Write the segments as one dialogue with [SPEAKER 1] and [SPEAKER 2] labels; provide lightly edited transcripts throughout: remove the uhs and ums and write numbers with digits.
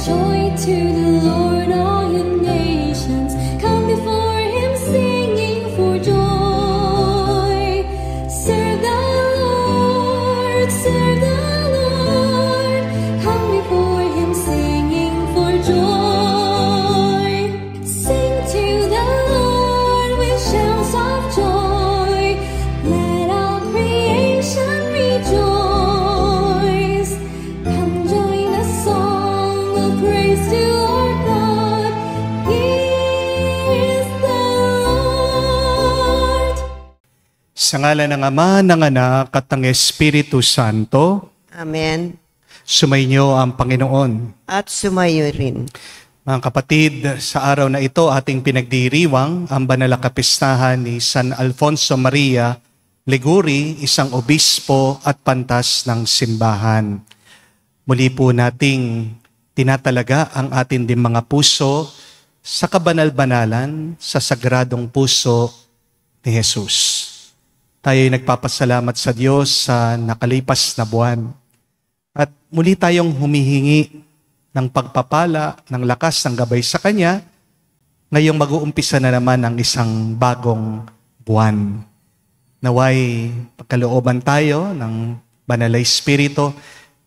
[SPEAKER 1] joy to the Lord, all you nations. Come before him singing for joy. Serve the Lord, serve the Lord. Come before him singing for joy. Sing to the Lord with shouts of joy. Let all creation rejoice. Come join the song of praise to our God. He is the Lord.
[SPEAKER 2] Sa ngalan ng Ama, ng Anak, at ng Espiritu Santo,
[SPEAKER 3] Amen.
[SPEAKER 2] sumainyo ang Panginoon.
[SPEAKER 3] At sumayo rin.
[SPEAKER 2] Mga kapatid, sa araw na ito ating pinagdiriwang ang banal na kapistahan ni San Alfonso Maria Liguri, isang obispo at pantas ng simbahan. Muli po nating tinatalaga ang atin din mga puso sa kabanal-banalan, sa sagradong puso ni Jesus. Tayo'y nagpapasalamat sa Diyos sa nakalipas na buwan. At muli tayong humihingi ng pagpapala, ng lakas, ng gabay sa Kanya, ngayong mag-uumpisa na naman ang isang bagong buwan. Naway pagkalooban tayo ng Banal na Espiritu,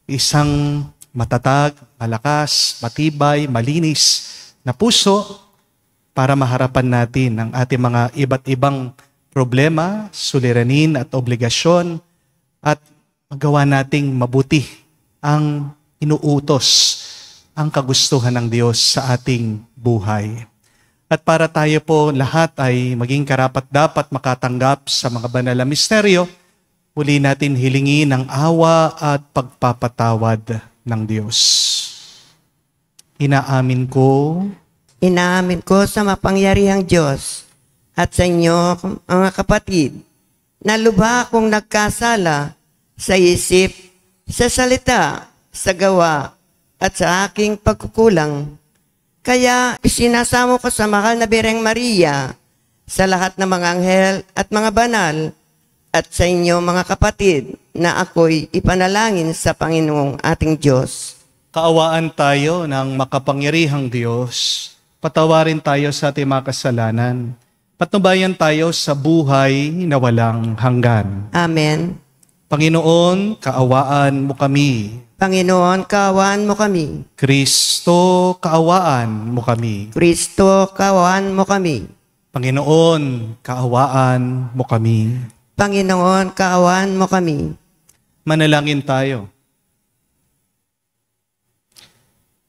[SPEAKER 2] isang matatag, malakas, matibay, malinis na puso para maharapan natin ang ating mga iba't ibang problema, suliranin at obligasyon at magawa nating mabuti ang inuutos, ang kagustuhan ng Diyos sa ating buhay. At para tayo po lahat ay maging karapat-dapat makatanggap sa mga banal na misteryo, muli natin hilingin ang awa at pagpapatawad ng Diyos. Inaamin ko
[SPEAKER 3] sa mapangyarihang Diyos at sa inyo, mga kapatid, na lubha akong nagkasala sa isip, sa salita, sa gawa, at sa aking pagkukulang. Kaya isinasamo ko sa mahal na Birheng Maria, sa lahat ng mga anghel at mga banal, at sa inyo, mga kapatid, na ako'y ipanalangin sa Panginoong ating Diyos.
[SPEAKER 2] kaawaan tayo ng makapangyarihang Diyos, patawarin tayo sa ating mga kasalanan, patnubayan tayo sa buhay na walang hanggan.
[SPEAKER 3] Amen.
[SPEAKER 2] Panginoon, kaawaan mo kami.
[SPEAKER 3] Panginoon, kaawaan mo kami.
[SPEAKER 2] Kristo, kaawaan mo kami.
[SPEAKER 3] Kristo, kaawaan mo kami.
[SPEAKER 2] Panginoon, kaawaan mo kami.
[SPEAKER 3] Panginoon, kaawaan mo kami.
[SPEAKER 2] Manalangin tayo.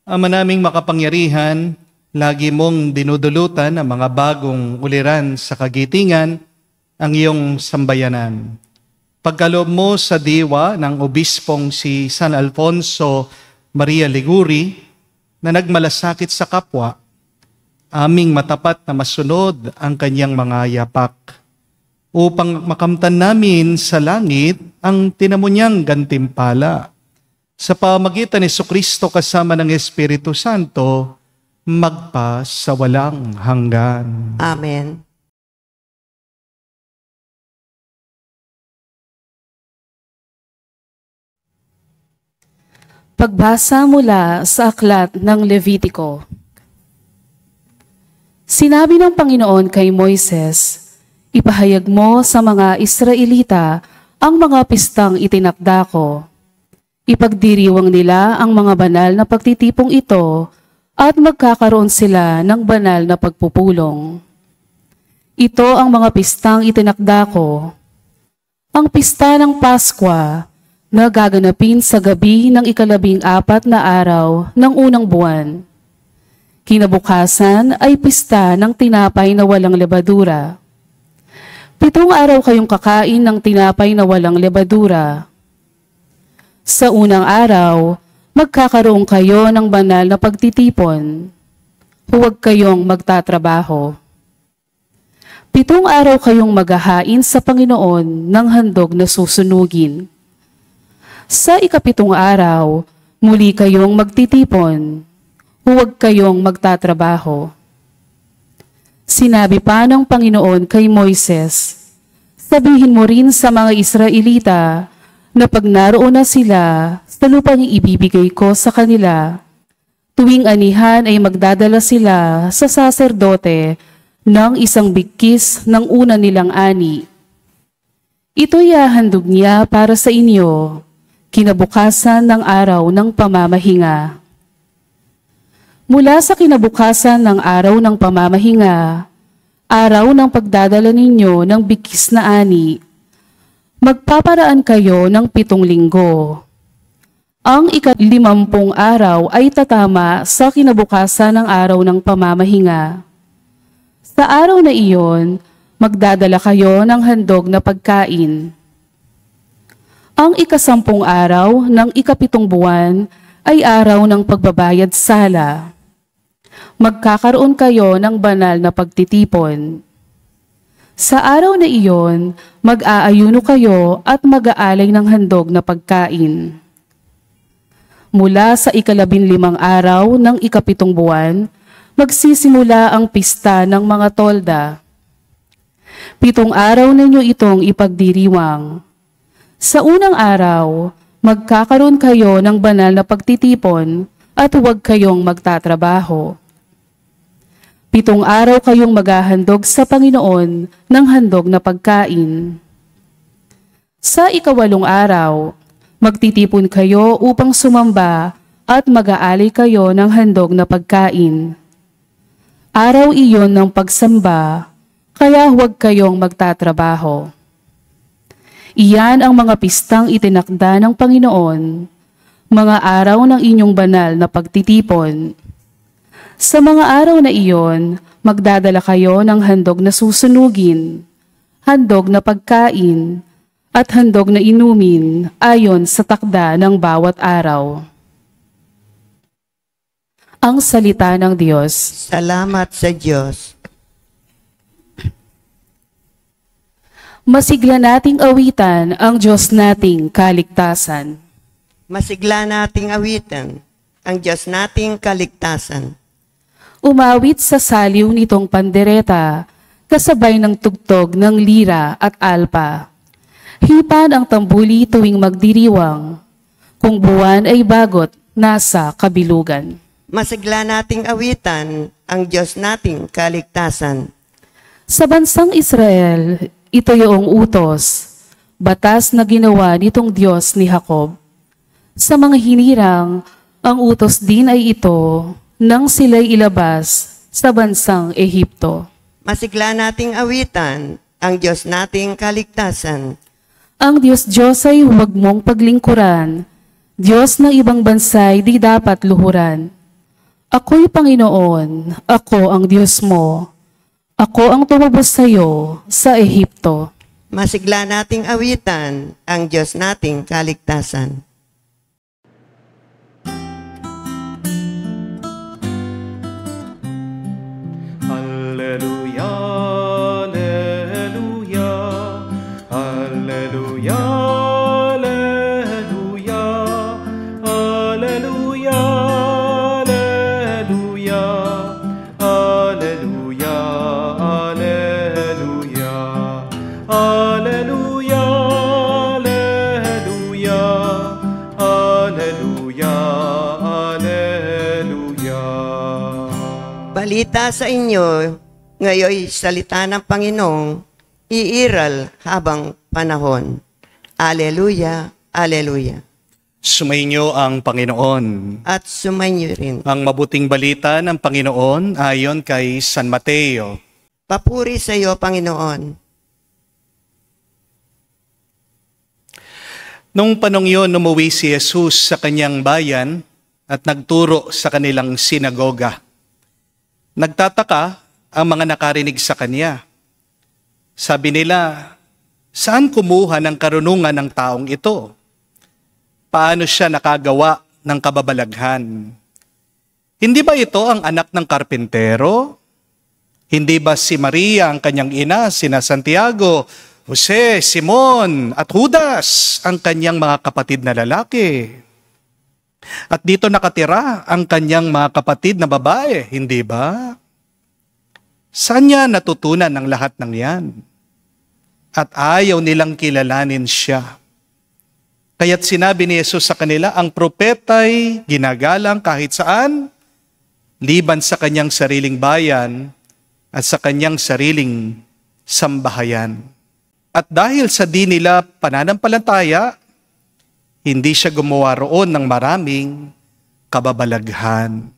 [SPEAKER 2] Ama naming makapangyarihan, lagi mong dinudulutan ang mga bagong uliran sa kagitingan ang iyong sambayanan. Pagkaloob mo sa diwa ng obispong si San Alfonso Maria Liguri na nagmalasakit sa kapwa, aming matapat na masunod ang kanyang mga yapak upang makamtan namin sa langit ang tinamo niyang gantimpala. Sa pamagitan ni Jesucristo kasama ng Espiritu Santo, magpa sa walang hanggan.
[SPEAKER 3] Amen.
[SPEAKER 4] Pagbasa mula sa aklat ng Levitiko. Sinabi ng Panginoon kay Moises, "Ipahayag mo sa mga Israelita ang mga pistang itinakda ko. Ipagdiriwang nila ang mga banal na pagtitipong ito at magkakaroon sila ng banal na pagpupulong. Ito ang mga pistang itinakda ko. Ang pista ng Paskwa na gaganapin sa gabi ng 14 na araw ng unang buwan. Kinabukasan ay pista ng tinapay na walang lebadura. 7 araw kayong kakain ng tinapay na walang lebadura. Sa unang araw, magkakaroon kayo ng banal na pagtitipon. Huwag kayong magtatrabaho. 7 araw kayong maghahain sa Panginoon ng handog na susunugin. Sa 7 araw, muli kayong magtitipon. Huwag kayong magtatrabaho." Sinabi pa ng Panginoon kay Moises, "Sabihin mo rin sa mga Israelita na pag naroon na sila sa lupang ibibigay ko sa kanila, Tuwing anihan ay magdadala sila sa saserdote ng isang bigkis ng una nilang ani. Ito'y hahandog niya para sa inyo, kinabukasan ng araw ng pamamahinga. Mula sa kinabukasan ng araw ng pamamahinga, araw ng pagdadala ninyo ng bigkis na ani, magpaparaan kayo ng 7 linggo. Ang 50 araw ay tatama sa kinabukasan ng araw ng pamamahinga. Sa araw na iyon, magdadala kayo ng handog na pagkain. Ang 10 araw ng 7 buwan ay araw ng pagbabayad sala. Magkakaroon kayo ng banal na pagtitipon. Sa araw na iyon, mag-aayuno kayo at mag-aalay ng handog na pagkain. Mula sa 15 araw ng 7 buwan, magsisimula ang pista ng mga tolda. 7 araw ninyo itong ipagdiriwang. Sa unang araw, magkakaroon kayo ng banal na pagtitipon at huwag kayong magtatrabaho. 7 araw kayong maghahandog sa Panginoon ng handog na pagkain. Sa 8 araw, magtitipon kayo upang sumamba at mag-aalay kayo ng handog na pagkain. Araw iyon ng pagsamba, kaya huwag kayong magtatrabaho. Iyan ang mga pistang itinakda ng Panginoon, mga araw ng inyong banal na pagtitipon. Sa mga araw na iyon, magdadala kayo ng handog na susunugin, handog na pagkain, at handog na inumin ayon sa takda ng bawat araw. Ang salita ng Diyos.
[SPEAKER 3] Salamat sa Diyos.
[SPEAKER 4] Masigla nating awitan ang Diyos nating kaligtasan.
[SPEAKER 3] Masigla nating awitan ang Diyos nating kaligtasan.
[SPEAKER 4] Umawit sa saliw nitong pandereta, kasabay ng tugtog ng lira at alpa. Hipan ang tambuli tuwing magdiriwang, kung buwan ay bagot nasa kabilugan.
[SPEAKER 3] Masigla nating awitan ang Diyos nating kaligtasan.
[SPEAKER 4] Sa bansang Israel, ito yung utos, batas na ginawa nitong Diyos ni Jacob. Sa mga hinirang, ang utos din ay ito nang sila'y ilabas sa bansang Ehipto.
[SPEAKER 3] Masigla nating awitan ang Diyos nating kaligtasan.
[SPEAKER 4] Ang Diyos ay huwag mong paglingkuran, Diyos ng ibang bansay di dapat luhuran. Ako'y Panginoon, ako ang Diyos mo. Ako ang tumubos sa iyo sa Ehipto.
[SPEAKER 3] Masigla nating awitan ang Diyos nating kaligtasan.
[SPEAKER 2] Alleluia, alleluia, alleluia, alleluia, alleluia, alleluia, alleluia, alleluia, alleluia, alleluia, alleluia, alleluia.
[SPEAKER 3] Balita sa inyo, ngayoy salita ng Panginoong iiral habang panahon. Alleluia, alleluia.
[SPEAKER 2] Sumainyo ang Panginoon.
[SPEAKER 3] At sumainyo rin.
[SPEAKER 2] Ang mabuting balita ng Panginoon ayon kay San Mateo.
[SPEAKER 3] Papuri sa iyo, Panginoon.
[SPEAKER 2] Nung panong yun, umuwi si Jesus sa kanyang bayan at nagturo sa kanilang sinagoga. Nagtataka ang mga nakarinig sa kanya. Sabi nila, saan kumuha ng karunungan ng taong ito? Paano siya nakagawa ng kababalaghan? Hindi ba ito ang anak ng karpintero? Hindi ba si Maria ang kanyang ina, sina Santiago, Jose, Simon at Judas ang kanyang mga kapatid na lalaki? At dito nakatira ang kanyang mga kapatid na babae, hindi ba? Saan niya natutunan ang lahat ng yan? At ayaw nilang kilalanin siya. Kaya't sinabi ni Jesus sa kanila, ang propeta'y ginagalang kahit saan liban sa kanyang sariling bayan at sa kanyang sariling sambahayan. At dahil sa di nila pananampalataya, hindi siya gumawa roon ng maraming kababalaghan.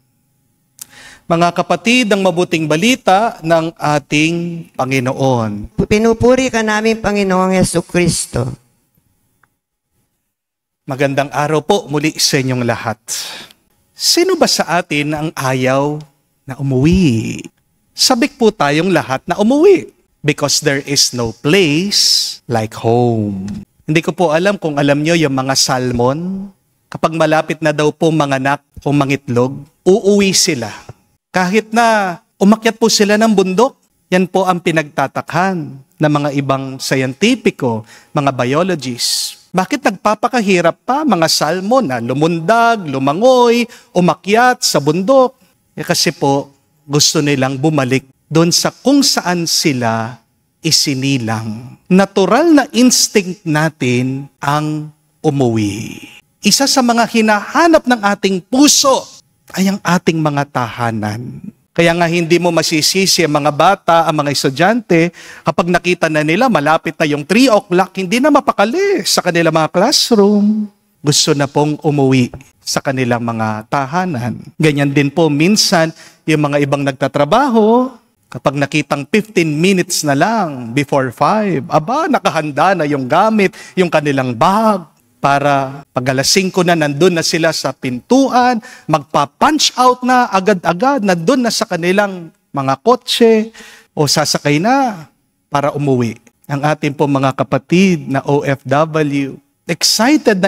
[SPEAKER 2] Mga kapatid, ang mabuting balita ng ating Panginoon.
[SPEAKER 3] Pinupuri ka namin, Panginoong Jesucristo.
[SPEAKER 2] Magandang araw po muli sa inyong lahat. Sino ba sa atin ang ayaw na umuwi? Sabik po tayong lahat na umuwi because there is no place like home. Hindi ko po alam kung alam nyo yung mga salmon. Kapag malapit na daw po manganak o mangitlog, uuwi sila. Kahit na umakyat po sila ng bundok, yan po ang pinagtatakhan ng mga ibang scientifico, mga biologists. Bakit nagpapakahirap pa mga salmon na lumundag, lumangoy, umakyat sa bundok? Kasi po gusto nilang bumalik doon sa kung saan sila isinilang. Natural na instinct natin ang umuwi. Isa sa mga hinahanap ng ating puso ay ang ating mga tahanan. Kaya nga hindi mo masisisi ang mga bata, ang mga estudyante, kapag nakita na nila malapit na yung 3 o'clock, hindi na mapakali sa kanilang mga classroom. Gusto na pong umuwi sa kanilang mga tahanan. Ganyan din po minsan yung mga ibang nagtatrabaho, kapag nakitang 15 minutes na lang before 5, nakahanda na yung gamit, yung kanilang bag, para pag alas 5 na nandun na sila sa pintuan, magpa-punch out na agad-agad, nandun na sa kanilang mga kotse o sasakay na para umuwi. Ang ating po mga kapatid na OFW, excited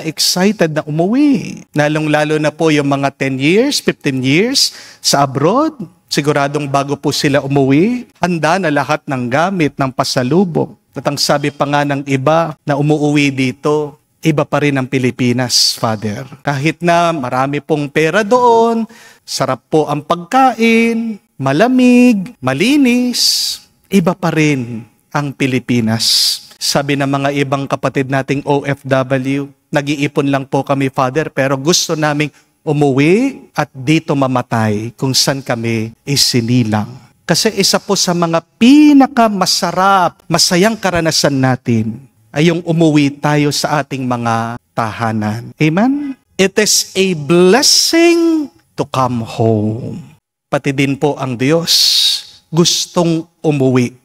[SPEAKER 2] na umuwi. Lalong-lalo na po yung mga 10 years, 15 years sa abroad. Siguradong bago po sila umuwi, handa na lahat ng gamit, ng pasalubong. At ang sabi pa nga ng iba na umuwi dito, iba pa rin ang Pilipinas, Father. Kahit na marami pong pera doon, sarap po ang pagkain, malamig, malinis, iba pa rin ang Pilipinas. Sabi ng mga ibang kapatid nating OFW, nag-iipon lang po kami, Father, pero gusto naming umuwi at dito mamatay kung saan kami isinilang. Kasi isa po sa mga pinakamasarap, masayang karanasan natin ay yung umuwi tayo sa ating mga tahanan. Amen? It is a blessing to come home. Pati din po ang Diyos gustong umuwi.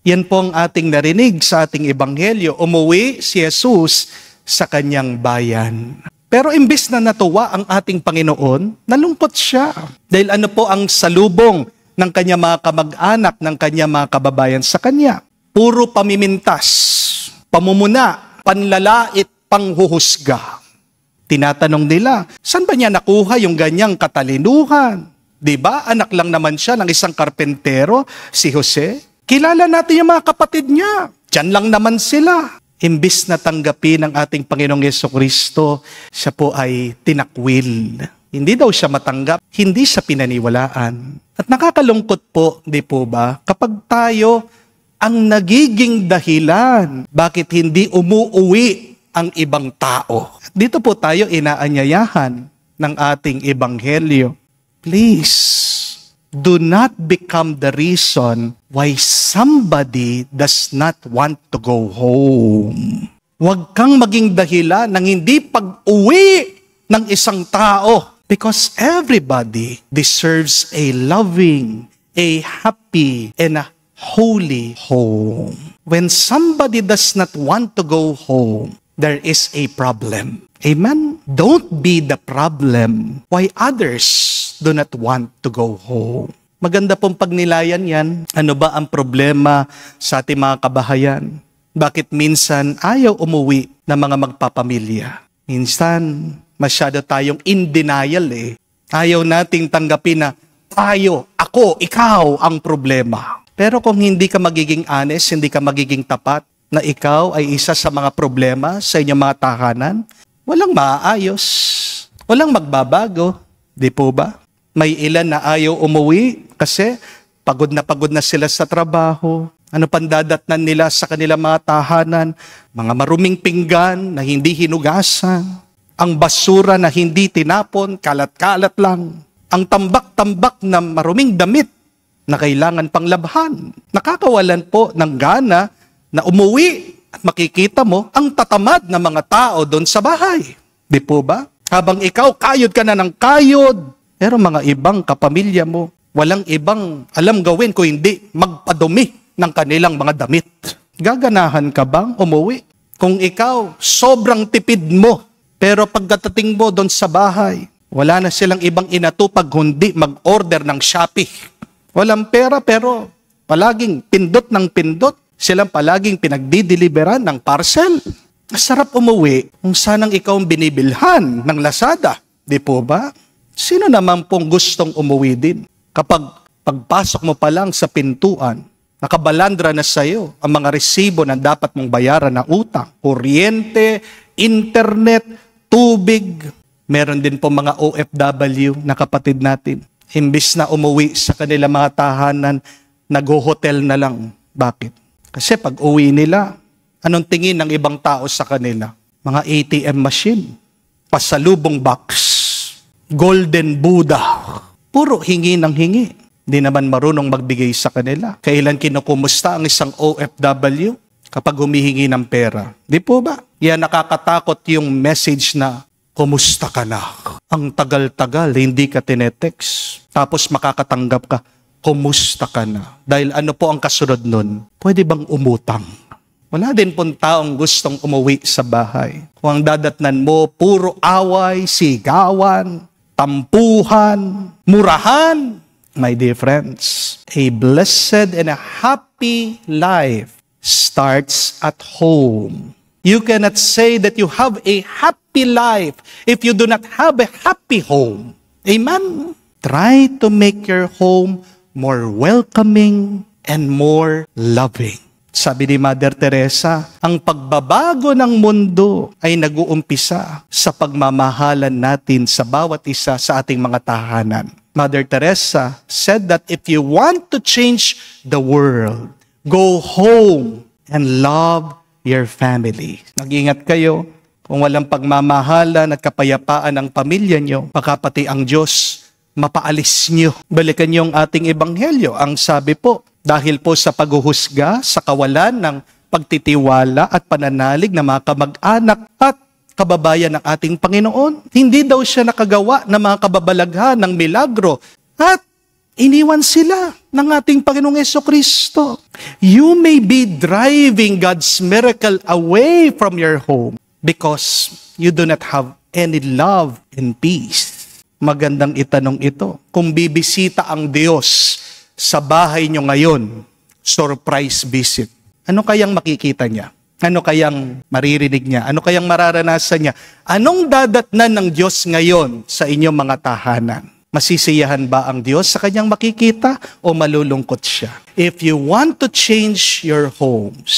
[SPEAKER 2] Yan po ang ating narinig sa ating ebanghelyo. Umuwi si Jesus sa kanyang bayan. Pero imbis na natuwa ang ating Panginoon, nalungkot siya. Dahil ano po ang salubong ng kanyang mga kamag-anak, ng kanyang mga kababayan sa kanya? Puro pamimintas, pamumuna, panlalait, panghuhusga. Tinatanong nila, saan ba niya nakuha yung ganyang katalinuhan? Diba, anak lang naman siya ng isang karpentero, si Jose. Kilala natin yung mga kapatid niya. Diyan lang naman sila. Imbis na tanggapin ng ating Panginoong Jesucristo, siya po ay tinakwil. Hindi daw siya matanggap, hindi siya pinaniwalaan. At nakakalungkot po, di po ba, kapag tayo ang nagiging dahilan bakit hindi umuuwi ang ibang tao. Dito po tayo inaanyayahan ng ating ebanghelyo. Please, do not become the reason why somebody does not want to go home. Huwag kang maging dahilan ng hindi pag-uwi ng isang tao because everybody deserves a loving, a happy, and a holy home. When somebody does not want to go home, there is a problem. Amen? Don't be the problem why others do not want to go home. Maganda pong pagnilayan yan. Ano ba ang problema sa ating mga kabahayan? Bakit minsan ayaw umuwi ng mga magpapamilya? Minsan, masyado tayong in denial eh. Ayaw nating tanggapin na tayo, ako, ikaw ang problema. Pero kung hindi ka magiging honest, hindi ka magiging tapat, na ikaw ay isa sa mga problema sa inyong mga tahanan, walang maaayos, walang magbabago. Di po ba? May ilan na ayaw umuwi kasi pagod na sila sa trabaho. Ano pang dadatnan nila sa kanilang mga tahanan? Mga maruming pinggan na hindi hinugasan. Ang basura na hindi tinapon, kalat-kalat lang. Ang tambak-tambak na maruming damit na kailangan pang labhan. Nakakawalan po ng gana na umuwi at makikita mo ang tatamad na mga tao doon sa bahay. Di po ba? Habang ikaw, kayod ka na ng kayod. Pero mga ibang kapamilya mo, walang ibang alam gawin kung hindi magpadumi ng kanilang mga damit. Gaganahan ka bang umuwi? Kung ikaw, sobrang tipid mo, pero pagdating mo doon sa bahay, wala na silang ibang inatupag kundi mag-order ng Shopee. Walang pera pero palaging pindot ng pindot. Silang palaging pinagdideliveran ng parcel. Masarap umuwi kung sanang ikaw ang binibilhan ng Lazada. Di po ba? Sino naman pong gustong umuwi din? Kapag pagpasok mo pa lang sa pintuan, nakabalandra na sa iyo ang mga resibo na dapat mong bayaran na utang. Kuryente, internet, tubig. Meron din po mga OFW na kapatid natin. Imbis na umuwi sa kanilang mga tahanan, nag-hotel na lang. Bakit? Kasi pag uwi nila, anong tingin ng ibang tao sa kanila? Mga ATM machine, pasalubong box, golden Buddha. Puro hingi ng hingi. Di naman marunong magbigay sa kanila. Kailan kinukumusta ang isang OFW? Kapag humihingi ng pera. Di po ba? Yan nakakatakot yung message na, kumusta ka na? Ang tagal-tagal, hindi ka tinetext. Tapos makakatanggap ka, kumusta ka na? Dahil ano po ang kasunod nun? Pwede bang umutang? Wala din pong taong gustong umuwi sa bahay. Kung ang dadatnan mo, puro away, sigawan, tampuhan, murahan. My dear friends, a blessed and a happy life starts at home. You cannot say that you have a happy life if you do not have a happy home. Amen? Try to make your home more welcoming and more loving. Sabi ni Mother Teresa, ang pagbabago ng mundo ay nag-uumpisa sa pagmamahalan natin sa bawat isa sa ating mga tahanan. Mother Teresa said that if you want to change the world, go home and love your family. Nag-ingat kayo, kung walang pagmamahalan at kapayapaan ng pamilya nyo, baka pati ang Diyos mapaalis nyo. Balikan nyo ang ating ebanghelyo. Ang sabi po, dahil po sa paghuhusga, sa kawalan ng pagtitiwala at pananalig ng mga kamag-anak at kababayan ng ating Panginoon, hindi daw siya nakagawa ng mga kababalaghan ng milagro at iniwan sila ng ating Panginoong Jesucristo. You may be driving God's miracle away from your home because you do not have any love and peace. Magandang itanong ito. Kung bibisita ang Diyos sa bahay nyo ngayon, surprise visit, ano kayang makikita niya? Ano kayang maririnig niya? Ano kayang mararanasan niya? Anong dadatnan ng Diyos ngayon sa inyong mga tahanan? Masisiyahan ba ang Diyos sa kanyang makikita o malulungkot siya? If you want to change your homes,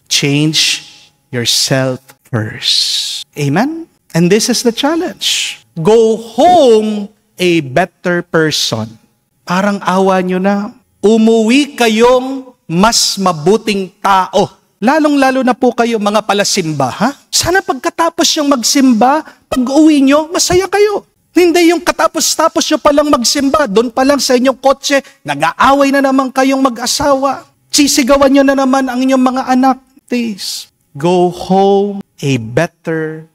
[SPEAKER 2] change yourself first. Amen? And this is the challenge. Go home a better person. Parang awa nyo na. Umuwi kayong mas mabuting tao. Lalong-lalo na po kayo mga palasimba, ha? Sana pagkatapos yung magsimba, pag-uwi nyo, masaya kayo. Hindi yung katapos-tapos nyo palang magsimba, doon pa lang sa inyong kotse, nag-aaway na naman kayong mag-asawa. Sisigawan nyo na naman ang inyong mga anak. Please, go home a better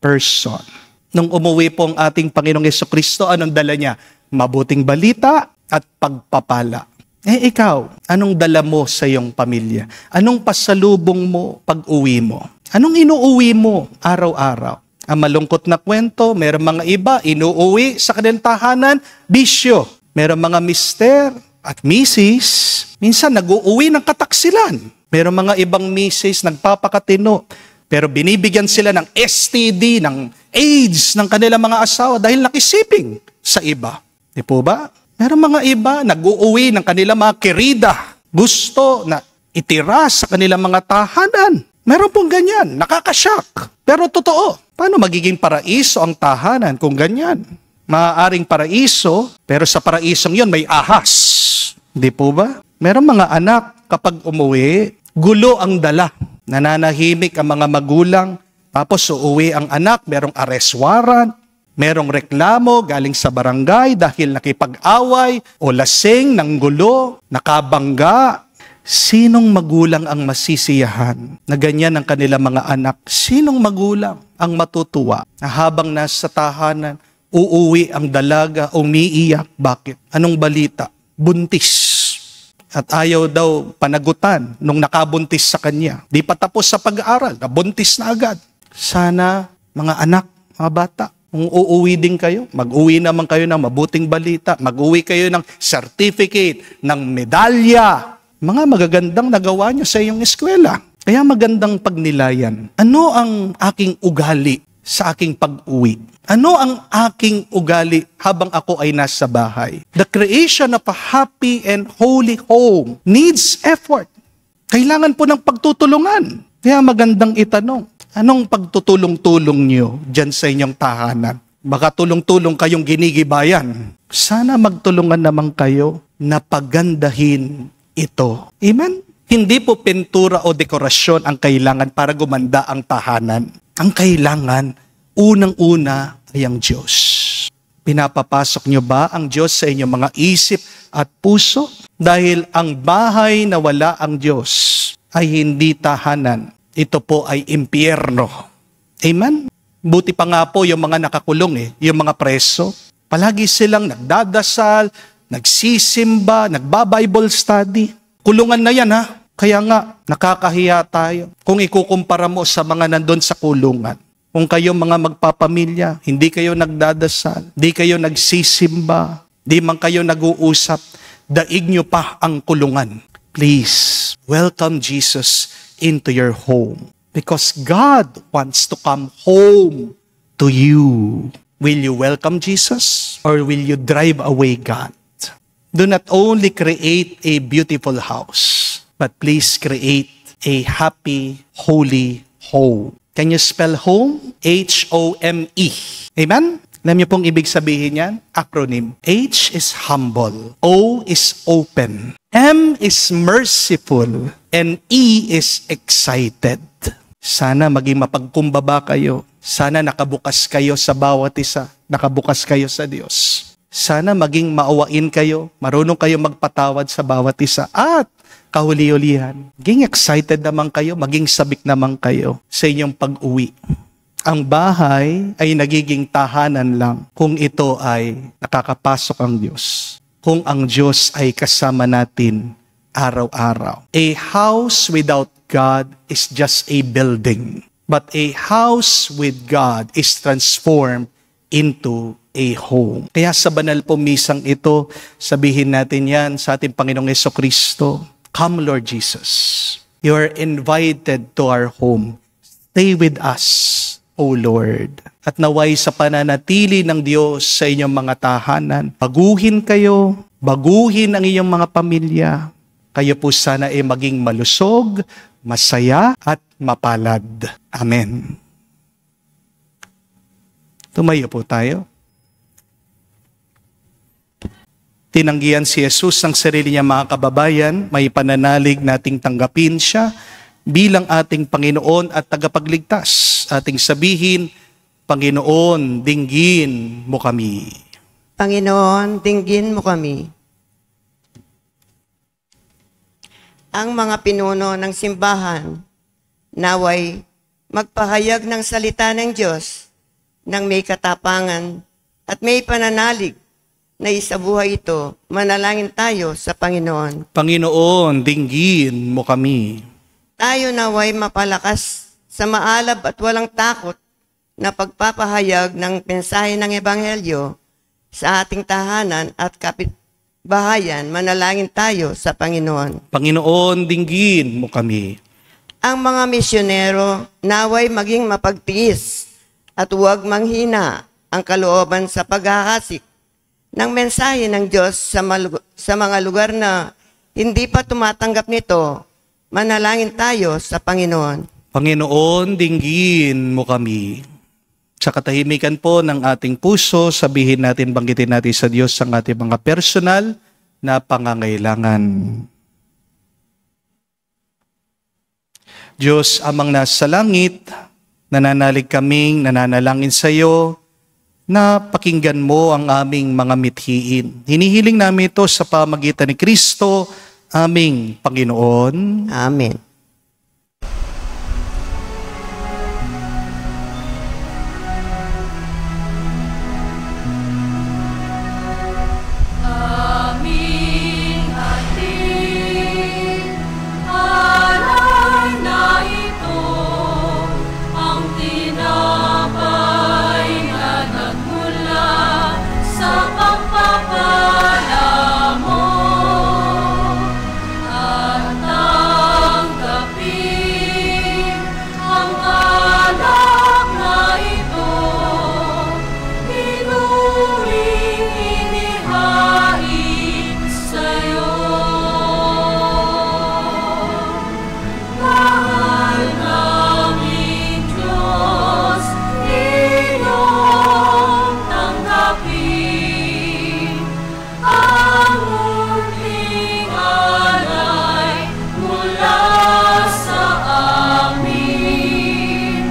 [SPEAKER 2] person. Nung umuwi po ang ating Panginoong Jesucristo, anong dala niya? Mabuting balita at pagpapala. Ikaw, anong dala mo sa iyong pamilya? Anong pasalubong mo pag-uwi mo? Anong inuuwi mo araw-araw? Ang malungkot na kwento, mayroong mga iba, inuuwi sa kanilang tahanan, bisyo. Mayroong mga mister at misis, minsan nag-uuwi ng kataksilan. Mayroong mga ibang misis nagpapakatino, pero binibigyan sila ng STD, ng AIDS ng kanilang mga asawa dahil nakisiping sa iba. Di po ba? Mayroong mga iba, nag-uuwi ng kanilang mga kerida. Gusto na itira sa kanilang mga tahanan. Meron pong ganyan, nakakashock. Pero totoo, paano magiging paraiso ang tahanan kung ganyan? Maaaring paraiso, pero sa paraisong yon may ahas. Di po ba? Merong mga anak, kapag umuwi, gulo ang dala. Nananahimik ang mga magulang, tapos uuwi ang anak, merong arrest warrant, Merong reklamo galing sa barangay dahil nakipag-away o lasing ng gulo, nakabangga. Sinong magulang ang masisiyahan na ganyan ang kanilang mga anak? Sinong magulang ang matutuwa na habang nasa tahanan, uuwi ang dalaga, umiiyak? Bakit? Anong balita? Buntis. At ayaw daw panagutan nung nakabuntis sa kanya. Di pa tapos sa pag-aaral, nabuntis na agad. Sana, mga anak, mga bata, kung uuwi din kayo, mag-uwi naman kayo ng mabuting balita, mag-uwi kayo ng certificate, ng medalya, mga magagandang nagawa nyo sa iyong eskwela. Kaya magandang pagnilayan. Ano ang aking ugali sa aking pag-uwi? Ano ang aking ugali habang ako ay nasa bahay? The creation of a happy and holy home needs effort. Kailangan po ng pagtutulungan. Kaya magandang itanong, anong pagtutulong-tulong nyo dyan sa inyong tahanan? Baka tulong-tulong kayong ginigibayan. Sana magtulungan naman kayo na pagandahin ito. Amen? Hindi po pintura o dekorasyon ang kailangan para gumanda ang tahanan. Ang kailangan, unang-una ay ang Diyos. Pinapapasok nyo ba ang Diyos sa inyong mga isip at puso? Dahil ang bahay na wala ang Diyos ay hindi tahanan. Ito po ay impyerno. Amen? Buti pa nga po yung mga nakakulong, yung mga preso. Palagi silang nagdadasal, nagsisimba, nagba-Bible study. Kulungan na yan ha. Kaya nga, nakakahiya tayo kung ikukumpara mo sa mga nandun sa kulungan. Kung kayo mga magpapamilya, hindi kayo nagdadasal, hindi kayo nagsisimba, hindi man kayo nag-uusap, daig nyo pa ang kulungan. Please, welcome Jesus into your home. Because God wants to come home to you. Will you welcome Jesus or will you drive away God? Do not only create a beautiful house, but please create a happy, holy home. Can you spell home? H-O-M-E. Amen? Alam niyo pong ibig sabihin yan? Acronym. H is humble. O is open. M is merciful. And E is excited. Sana maging mapagkumbaba kayo. Sana nakabukas kayo sa bawat isa. Nakabukas kayo sa Diyos. Sana maging maawain kayo. Marunong kayo magpatawad sa bawat isa. At kahuli-hulihan, maging excited naman kayo, maging sabik naman kayo sa inyong pag-uwi. Ang bahay ay nagiging tahanan lang kung ito ay nakakapasok ang Diyos. Kung ang Diyos ay kasama natin araw-araw. A house without God is just a building. But a house with God is transformed into a home. Kaya sa banal po misang ito, sabihin natin yan sa ating Panginoong Jesucristo. Come, Lord Jesus. You are invited to our home. Stay with us, O Lord. At naway sa pananatili ng Diyos sa inyong mga tahanan, baguhin kayo, baguhin ang inyong mga pamilya. Kayo po sana ay maging malusog, masaya, at mapalad. Amen. Tumayo po tayo. Tinanggihan si Jesus ng sarili niya, mga kababayan, may pananalig nating tanggapin siya bilang ating Panginoon at tagapagligtas. Ating sabihin, Panginoon, dinggin mo kami.
[SPEAKER 3] Panginoon, dinggin mo kami. Ang mga pinuno ng simbahan, naway magpahayag ng salita ng Diyos nang may katapangan at may pananalig na isabuhay ito. Manalangin tayo sa Panginoon.
[SPEAKER 2] Panginoon, dinggin mo kami.
[SPEAKER 3] Tayo naway mapalakas sa maalab at walang takot na pagpapahayag ng mensahe ng Ebanghelyo sa ating tahanan at kapitbahayan. Manalangin tayo sa Panginoon.
[SPEAKER 2] Panginoon, dinggin mo kami.
[SPEAKER 3] Ang mga misyonero naway maging mapagtiis at huwag manghina ang kalooban sa paghahasik ng mensahe ng Diyos sa mga lugar na hindi pa tumatanggap nito. Manalangin tayo sa Panginoon.
[SPEAKER 2] Panginoon, dinggin mo kami. Sa katahimikan po ng ating puso, sabihin natin, banggitin natin sa Diyos ang ating mga personal na pangangailangan. Diyos amang nasa langit, nananalig kaming nananalangin sa iyo na pakinggan mo ang aming mga mithiin. Hinihiling namin ito sa pamagitan ni Kristo, aming Panginoon.
[SPEAKER 3] Amen.
[SPEAKER 1] Aming ating alay na ito, ang tinapay na nagmula sa pagpapala mo, at tanggapin ang alak na ito, inuring inihain sa'yo. Mahal naming Diyos, iyong tanggapin ang munting alay mula sa amin.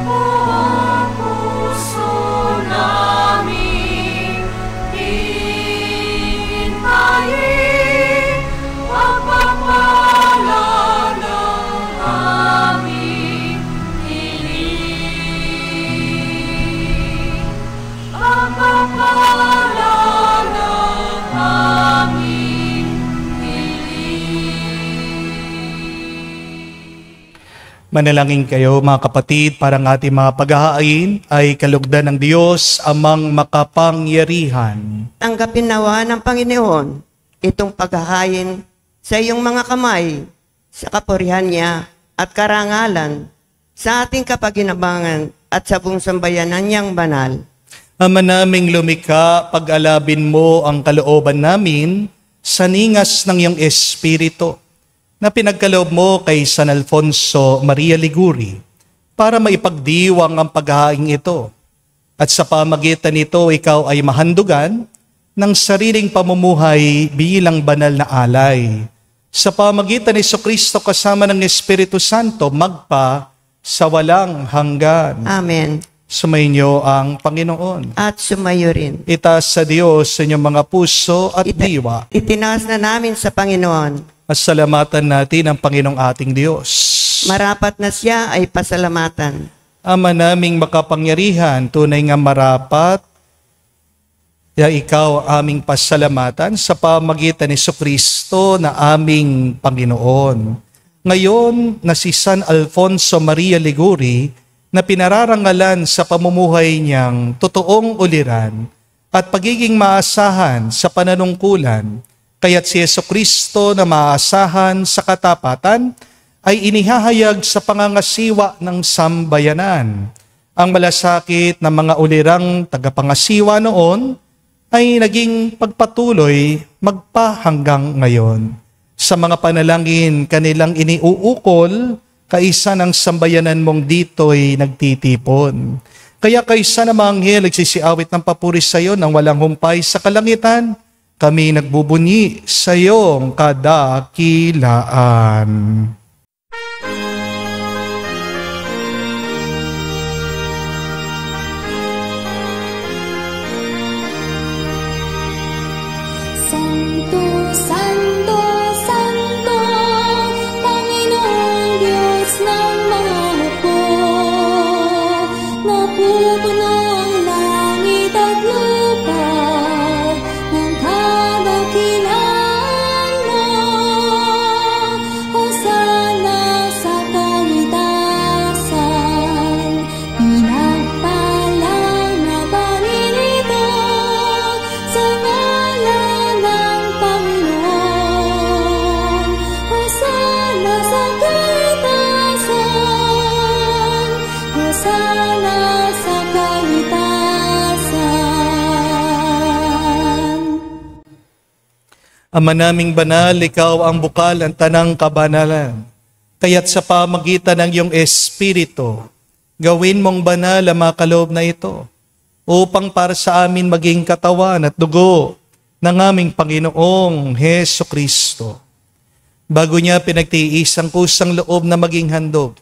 [SPEAKER 1] Buong puso namin hintayin pagpapala ng aming hiling. Pagpapala ng aming hiling.
[SPEAKER 2] Manalangin kayo mga kapatid para ang ating mga paghahain ay kalugdan ng Diyos amang makapangyarihan.
[SPEAKER 3] Tanggapin nawa ng Panginoon itong paghahain sa iyong mga kamay, sa kapurihan niya at karangalan, sa ating kapaginabangan at sa buong sambayanan niyang banal.
[SPEAKER 2] Ama naming lumikha, pag-alabin mo ang kalooban namin sa ningas ng iyong Espiritu na pinagkaloob mo kay San Alfonso Maria Liguri para maipagdiwang ang paghahain ito. At sa pamagitan nito, ikaw ay mahandugan ng sariling pamumuhay bilang banal na alay. Sa pamagitan ni Jesucristo kasama ng Espiritu Santo, magpa sa walang hanggan.
[SPEAKER 3] Amen.
[SPEAKER 2] Sumainyo ang Panginoon.
[SPEAKER 3] At sumayo rin.
[SPEAKER 2] Itaas sa Diyos sa inyong mga puso at diwa.
[SPEAKER 3] Itinaas na namin sa Panginoon.
[SPEAKER 2] At salamatan natin ang Panginoong ating Diyos.
[SPEAKER 3] Marapat na siya ay pasalamatan.
[SPEAKER 2] Ama naming makapangyarihan, tunay nga marapat, ya ikaw aming pasalamatan sa pamagitan ni Jesucristo na aming Panginoon. Ngayon na si San Alfonso Maria Liguri na pinararangalan sa pamumuhay niyang totoong uliran at pagiging maasahan sa pananungkulan, kaya't si Jesucristo na maasahan sa katapatan ay inihahayag sa pangangasiwa ng sambayanan. Ang malasakit ng mga ulirang tagapangasiwa noon ay naging pagpatuloy magpahanggang ngayon. Sa mga panalangin kanilang iniuukol, kaisa ng sambayanan mong dito'y nagtitipon. Kaya kaisa ng mga anghel nagsisiawit ng papuri sa iyo ng walang humpay sa kalangitan, kami nagbubunyi sa iyong kadakilaan.
[SPEAKER 1] Santo, Santo, Santo, Panginoong Diyos ng mga hukbo, napupuno ang langit at lupa ng kadakilaan mo. Hosana sa kaitasan, pinagpalang na paninito sa ngalan ng Panginoon. Hosana sa kaitasan, Hosana sa kaitasan.
[SPEAKER 2] Ama naming banal, ikaw ang bukal ang tanang kabanalan. Kaya't sa pamagitan ng iyong Espiritu, gawin mong banal ang mga kaloob na ito, upang para sa amin maging katawan at dugo ng aming Panginoong Hesukristo. Bago niya pinagtiis ang kusang loob na maging handog,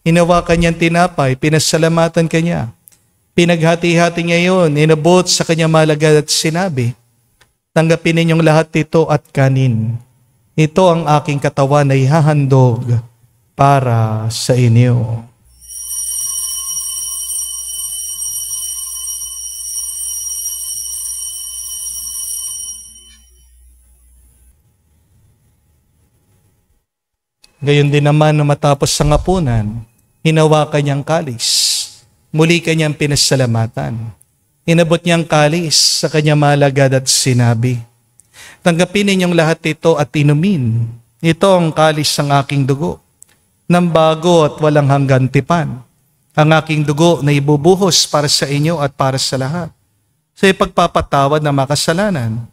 [SPEAKER 2] hinawakan niyang tinapay, pinasalamatan kanya, Pinaghati-hati niya yun, inabot sa kanyang malagad at sinabi, tanggapin ninyong lahat ito at kanin. Ito ang aking katawan na ihahandog para sa inyo. Gayon din naman na matapos sa hapunan, hinawakan niyang kalis. Muli kanyang pinasalamatan. Inabot niyang kalis sa kanyang malagad at sinabi, tanggapin ninyong lahat ito at inumin. Ito ang kalis ng aking dugo, ng bago at walang hanggan tipan. Ang aking dugo na ibubuhos para sa inyo at para sa lahat. Sa ipagpapatawad ng makasalanan,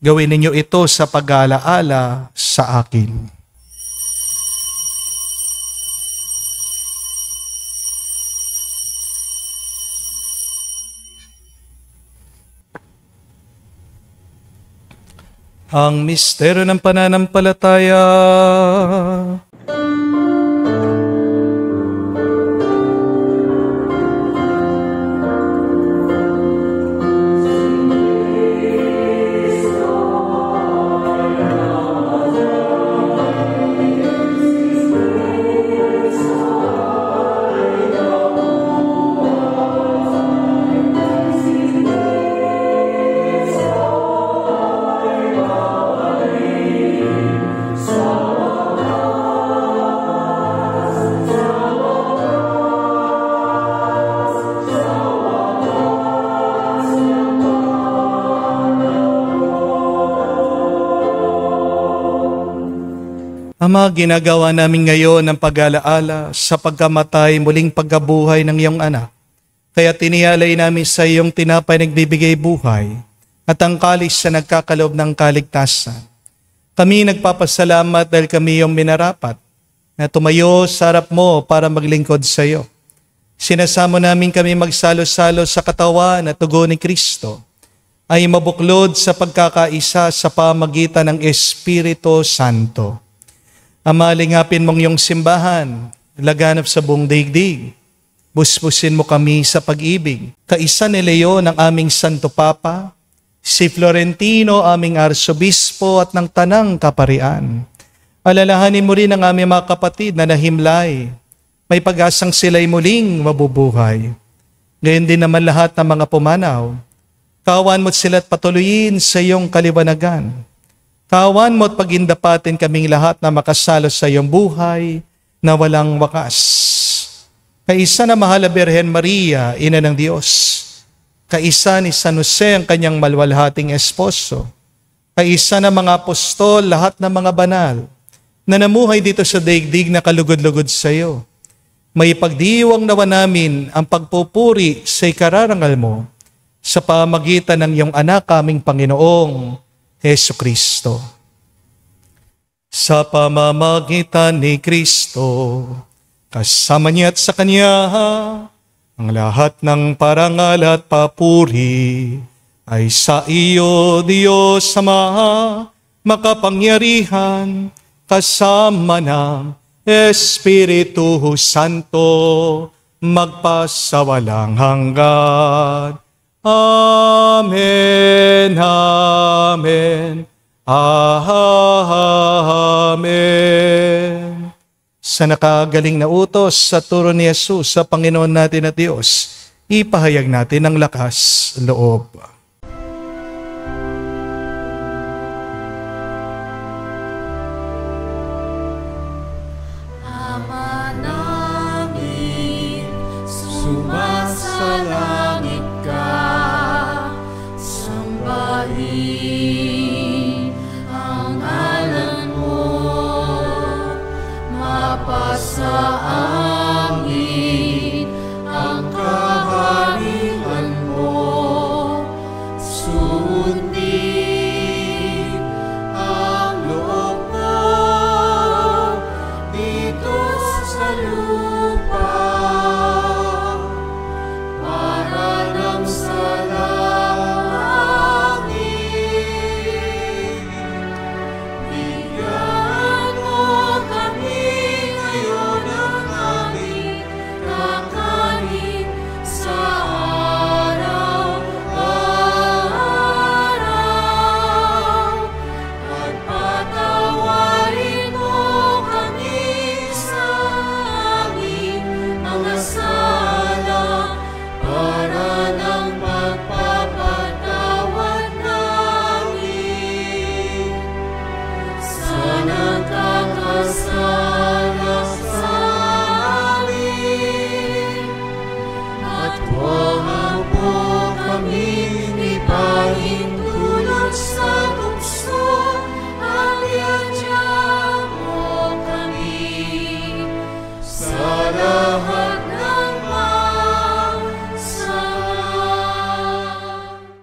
[SPEAKER 2] gawin ninyo ito sa pag-aalaala sa akin. Ang misteryo ng pananampalataya. Ama, ginagawa namin ngayon ang pag-alaala sa pagkamatay muling pagkabuhay ng iyong anak. Kaya tinialay namin sa iyong tinapay nagbibigay buhay at ang kalis na nagkakaloob ng kaligtasan. Kami nagpapasalamat dahil kami iyong minarapat na tumayo sa harap mo para maglingkod sa iyo. Sinasamo namin kami magsalo-salo sa katawan at dugo ni Kristo ay mabuklod sa pagkakaisa sa pamagitan ng Espiritu Santo. Ama, lingapin mong iyong simbahan, laganap sa buong daigdig. Busbusin mo kami sa pag-ibig. Kaisa ni Leon ang aming Santo Papa, si Florentino aming Arsobispo at ng Tanang Kaparian. Alalahanin mo rin ang aming mga kapatid na nahimlay. May pag-asang sila'y muling mabubuhay. Ngayon din naman lahat ng mga pumanaw. Kawan mo't sila't patuloyin sa iyong kaliwanagan. Kawan mo't pagindapatin kaming lahat na makasalo sa iyong buhay na walang wakas. Kaisa na mahal na Birhen Maria, Ina ng Diyos. Kaisa ni San Jose ang kanyang malwalhating esposo. Kaisa na mga apostol, lahat ng mga banal na namuhay dito sa daigdig na kalugod-lugod sa iyo. May pagdiwang nawa namin ang pagpupuri sa ikararangal mo sa pamagitan ng iyong anak kaming Panginoong Hesu Kristo. Sa pamamagitan ni Kristo, kasama niya at sa Kanya, ang lahat ng parangal at papuri ay sa iyo, Diyos Ama, makapangyarihan, kasama ng Espiritu Santo, magpasawalang hanggan. Amen, amen, amen. Sa nakagaling na utos sa turo ni Jesus sa Panginoon natin at Diyos, ipahayag natin ang lakas loob.
[SPEAKER 1] Ama namin, sumasalangit ka, sambahin ang ngalan mo, mapasa amin ang kaharian mo, sundin ang loob mo dito sa lupa. Para sa langit, bigyan mo kami ngayon ng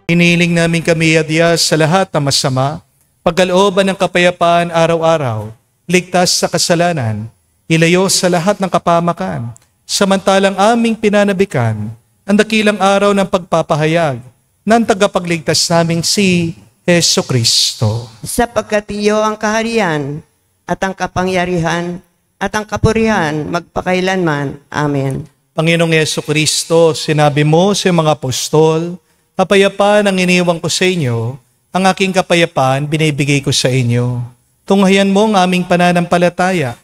[SPEAKER 2] Iniling namin kami adyas sa lahat ng masama, pagkalooban ng kapayapaan araw-araw, ligtas sa kasalanan, ilayo sa lahat ng kapamakan, samantalang aming pinanabikan ang dakilang araw ng pagpapahayag ng tagapagligtas naming si Heso Kristo.
[SPEAKER 3] Sapagkat iyo ang kaharian at ang kapangyarihan at ang kapurihan magpakailanman. Amen.
[SPEAKER 2] Panginoong Heso Kristo, sinabi mo sa mga apostol, kapayapaan ang iniwan ko sa inyo, ang aking kapayapaan binibigay ko sa inyo. Tunghayan mo ang aming pananampalataya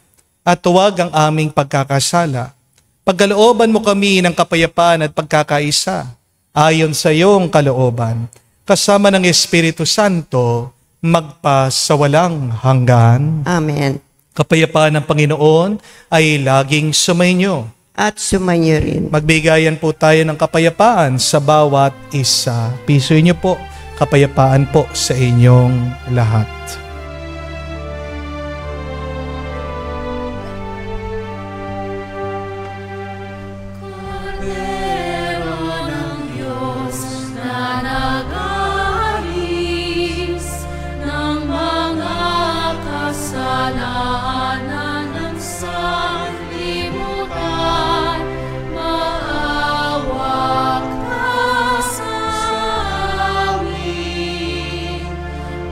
[SPEAKER 2] at tuwag ang aming pagkakasala. Pagkalooban mo kami ng kapayapaan at pagkakaisa, ayon sa iyong kalooban, kasama ng Espiritu Santo, magpasawalang hanggan.
[SPEAKER 3] Amen.
[SPEAKER 2] Kapayapaan ng Panginoon ay laging sumainyo.
[SPEAKER 3] At sumainyo rin.
[SPEAKER 2] Magbigayan po tayo ng kapayapaan sa bawat isa. Pisoy niyo po, kapayapaan po sa inyong lahat.
[SPEAKER 1] Cordero ng Diyos na nag-aalis ng mga kasalanan ng sanlibutan, maawa ka sa amin.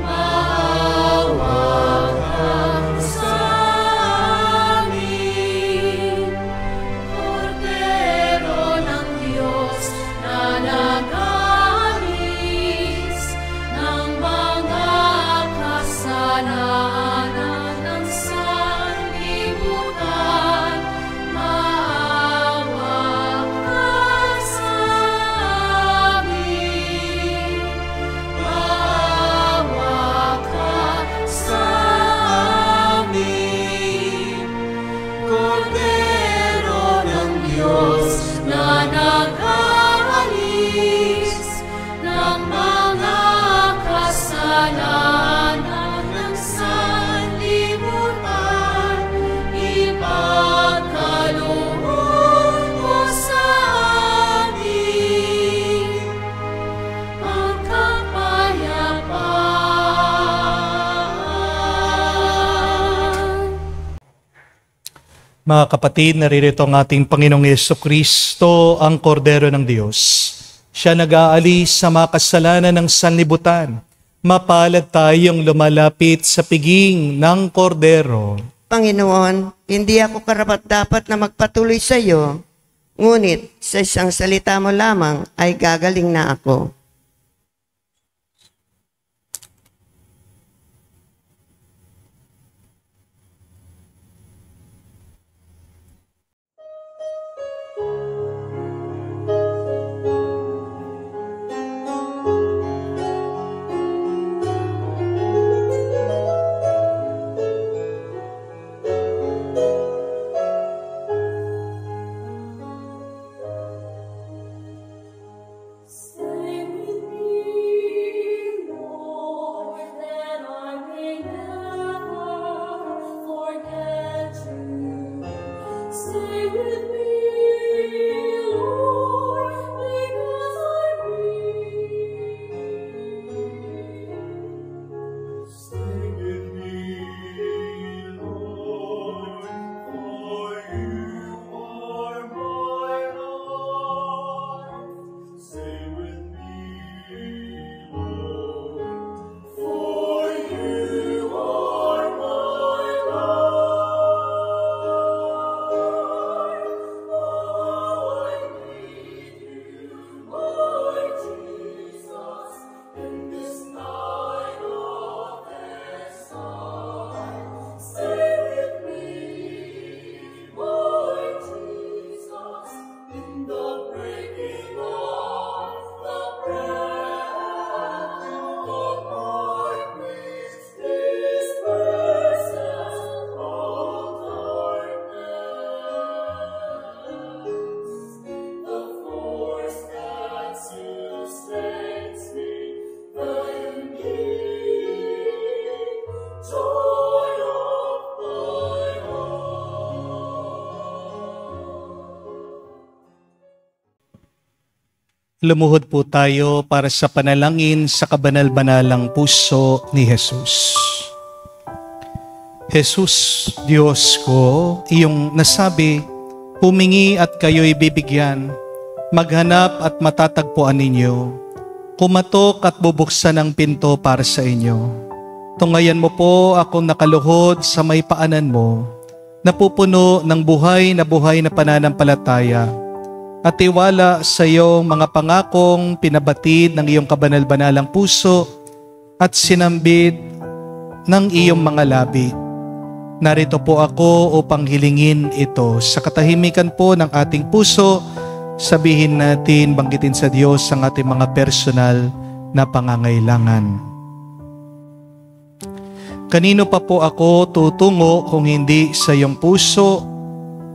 [SPEAKER 1] Maawa ka sa amin. Cordero ng Diyos na nag-aalis ng mga kasalanan ng sanlibutan, maawa ka sa amin. Maawa ka sa amin. Cordero ng Diyos na nag-aalis ng mga kasalanan ng sanlibutan, ipagkaloob mo sa amin ang kapayapaan.
[SPEAKER 2] Mga kapatid, naririto ang ating Panginoong Yeso Kristo, ang Kordero ng Diyos. Siya nag-aalis sa mga kasalanan ng sanlibutan. Mapalad tayong lumalapit sa piging ng Kordero.
[SPEAKER 3] Panginoon, hindi ako karapat-dapat na magpatuloy sa iyo, ngunit sa isang salita mo lamang ay gagaling na ako.
[SPEAKER 1] Sing
[SPEAKER 2] Lumuhod po tayo para sa panalangin sa kabanal-banalang puso ni Jesus. Jesus, Diyos ko, iyong nasabi, humingi at kayo'y bibigyan, maghanap at matatagpuan ninyo, kumatok at bubuksan ang pinto para sa inyo. Tungayan mo po akong nakaluhod sa may paanan mo, napupuno ng buhay na pananampalataya, at tiwala sa iyong mga pangakong pinabatid ng iyong kabanal-banalang puso at sinambit ng iyong mga labi. Narito po ako upang hilingin ito. Sa katahimikan po ng ating puso, sabihin natin, banggitin sa Diyos ang ating mga personal na pangangailangan. Kanino pa po ako tutungo kung hindi sa iyong puso,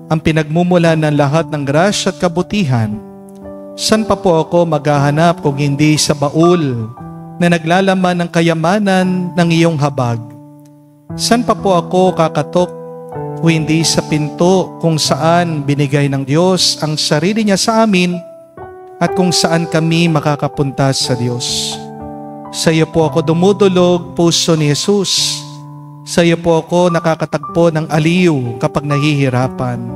[SPEAKER 2] ang pinagmumula ng lahat ng grasya at kabutihan? San pa po ako maghahanap kung hindi sa baul na naglalaman ng kayamanan ng iyong habag? San pa po ako kakatok kung hindi sa pinto kung saan binigay ng Diyos ang sarili niya sa amin at kung saan kami makakapunta sa Diyos? Sa iyo po ako dumudulog, puso ni Jesus. Sa iyo po ako nakakatagpo ng aliw kapag nahihirapan,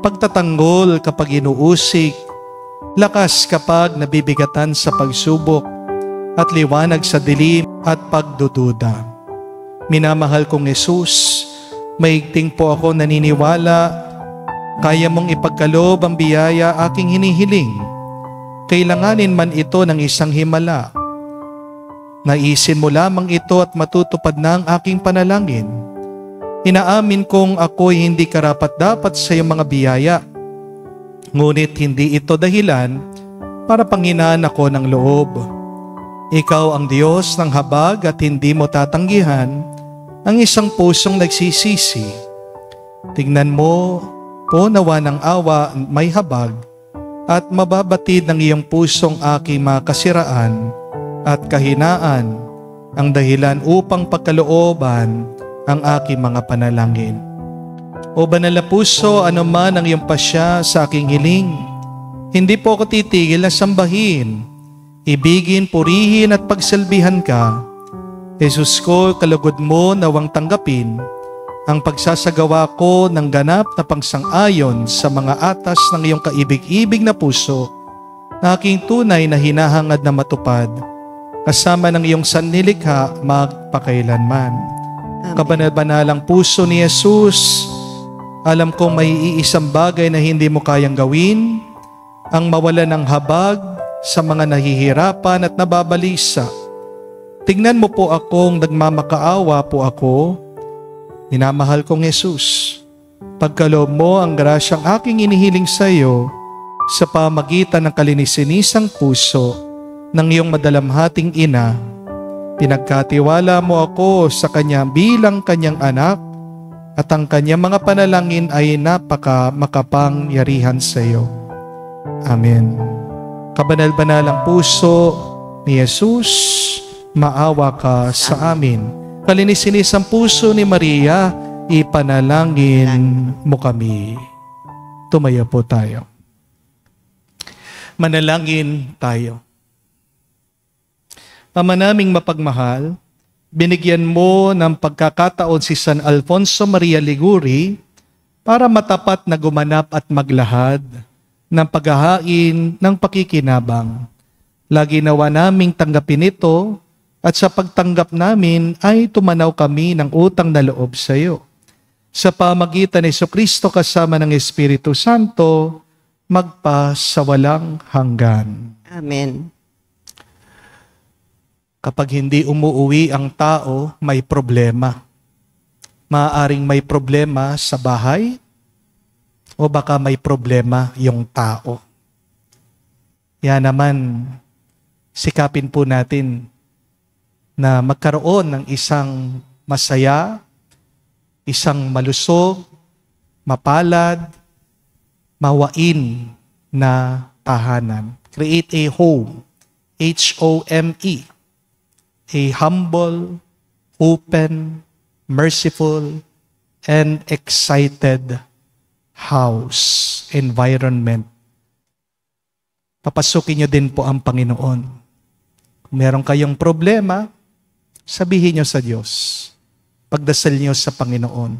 [SPEAKER 2] pagtatanggol kapag inuusik, lakas kapag nabibigatan sa pagsubok, at liwanag sa dilim at pagdududa. Minamahal kong Jesus, maigting po ako naniniwala, kaya mong ipagkaloob ang biyaya aking hinihiling. Kailanganin man ito ng isang himala. Naisin mo lamang ito at matutupad na ang aking panalangin. Inaamin kong ako'y hindi karapat-dapat sa iyong mga biyaya. Ngunit hindi ito dahilan para panghinaan ako ng loob. Ikaw ang Diyos ng habag at hindi mo tatanggihan ang isang pusong nagsisisi. Tingnan mo po nawa ng awa may habag at mababatid ng iyong pusong aking mga kasiraan at kahinaan ang dahilan upang pagkalooban ang aking mga panalangin. O banal na puso, ano man ang iyong pasya sa aking hiling, hindi po ako titigil na sambahin, ibigin, purihin at pagsalbihan ka. Jesus ko, kalugod mo nawang tanggapin ang pagsasagawa ko ng ganap na pangsang-ayon sa mga atas ng iyong kaibig-ibig na puso na aking tunay na hinahangad na matupad, kasama ng iyong sannilikha magpakailanman. Kabanal-banalang puso ni Jesus, alam kong may iisang bagay na hindi mo kayang gawin, ang mawala ng habag sa mga nahihirapan at nababalisa. Tingnan mo po akong nagmamakaawa po ako. Minamahal kong Jesus, pagkaloob mo ang grasyang aking inihiling sa iyo sa pamagitan ng kalininisang puso ng iyong madalamhating ina. Pinagkatiwala mo ako sa kanya bilang kanyang anak at ang kanyang mga panalangin ay makapangyarihan sa iyo. Amen. Kabanal-banalang puso ni Jesus, maawa ka sa amin. Kalininisang puso ni Maria, ipanalangin mo kami. Tumayo po tayo. Manalangin tayo. Ama naming mapagmahal, binigyan mo ng pagkakataon si San Alfonso Maria Liguri para matapat na gumanap at maglahad ng paghahain ng pakikinabang. Lagi nawa naming tanggapin ito at sa pagtanggap namin ay tumanaw kami ng utang na loob sa iyo. Sa pamagitan ni Jesucristo kasama ng Espiritu Santo, magpa sa walang hanggan.
[SPEAKER 3] Amen.
[SPEAKER 2] Kapag hindi umuuwi ang tao, may problema. Maaaring may problema sa bahay o baka may problema yung tao. Yan naman, sikapin po natin na magkaroon ng isang masaya, isang malusog, mapalad, mawain na tahanan. Create a home, H-O-M-E. A humble, open, merciful, and excited house environment papasukin niyo din po ang Panginoon. Kung meron kayong problema, sabihin niyo sa Diyos. Pagdasal niyo sa Panginoon.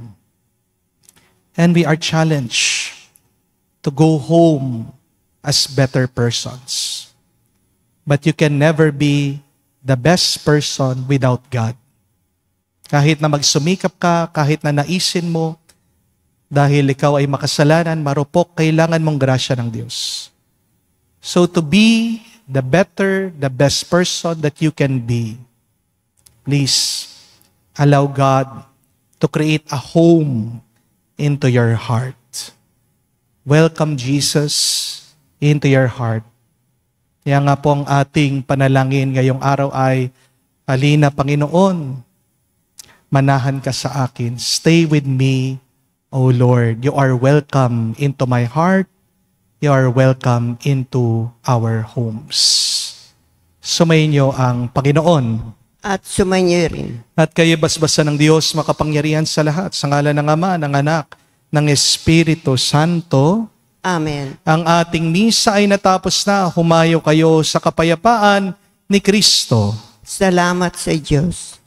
[SPEAKER 2] And we are challenged to go home as better persons. But you can never be the best person without God. Kahit na magsumikap ka, kahit na naisin mo, dahil ikaw ay makasalanan, marupok, kailangan mong grasya ng Diyos. So to be the better, the best person that you can be, please allow God to create a home into your heart. Welcome Jesus into your heart. Kaya nga po ang ating panalangin ngayong araw ay, halina Panginoon, manahan ka sa akin. Stay with me, O Lord. You are welcome into my heart. You are welcome into our homes. Sumayin niyo ang Panginoon.
[SPEAKER 3] At sumainyo rin.
[SPEAKER 2] At kayo basbasan ng Diyos makapangyarihan sa lahat. Sa ngalan ng Ama, ng Anak, ng Espiritu Santo.
[SPEAKER 3] Amen.
[SPEAKER 2] Ang ating misa ay natapos na. Humayo kayo sa kapayapaan ni Kristo.
[SPEAKER 3] Salamat sa Diyos.